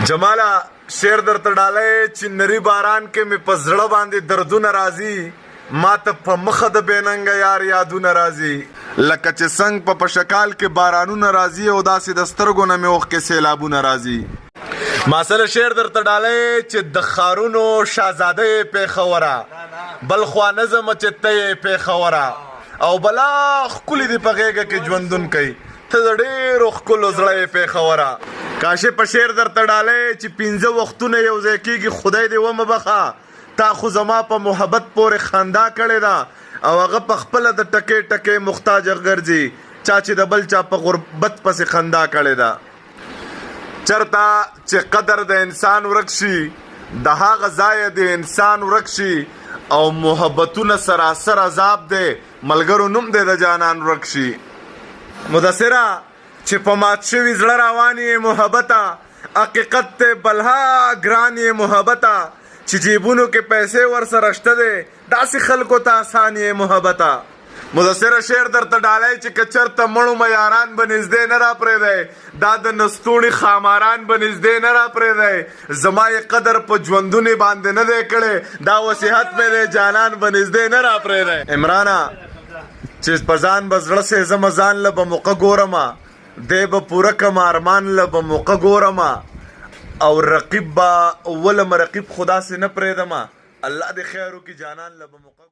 جمالا شعر درته ډالۍ چې نری باران کې مې په زړه باندې دردونه راځي ما ته په مخه د بېننګه یار یادونه راځي لکه چې څنګ په پشکال کې بارانونه راځي او داسې د سترګو نه مې اوښکې سیلابونه راځي ما سره شعر درته ډالۍ چې د ښارونو شهزاده یې پېښوره بل خوا نظم چې ته یې پېښوره او بلا ښکلي دې په غېږه کې ژوندون کوي ته د ډېرو ښکلو زړه یې پېښوره کاشې په شعر درته ډالۍ چې 15 وختونه یو ځای کېږي خدای دې ومه بخه تا خو زما په محبت پورې خندا کړې ده او هغه په خپله د ټکې ټکې محتاج ګرځي چا چې د بل چا په غربت پسې خندا کړې ده چرته چې قدر د انسان ورک شي د هغه ځایه د انسان ورک شي او محبتونه سراسر عذاب دی ملګرو نوم دی د جانان ورک شي مدثره چې په مات شوي زړه روان یې محبته حقیقت ته بلها ګران یې محبته چې جیبونو کې پیسې ورسره شته دی داسې خلکو ته آسان یې محبته مدثره شعر درته ډالۍ چې که چېرته مړو میاران به نږدې نه راپرېږدی دا د نستوڼي خاماران به نږدې نه راپرېږدی زما یې قدر په ژوندونې باندې نه دی کړی دا وصیحت مې دی جانان به نږدې نه راپرېږدی عمرانه چې په ځان به زړه سېزمه ځان له به موقع ګورمه دی به پوره کم ارمان له به موقع ګورمه او رقیب به ولم رقیب خدا سې نه پرېږدمه الله دې خیر وکړي جانان له به موقع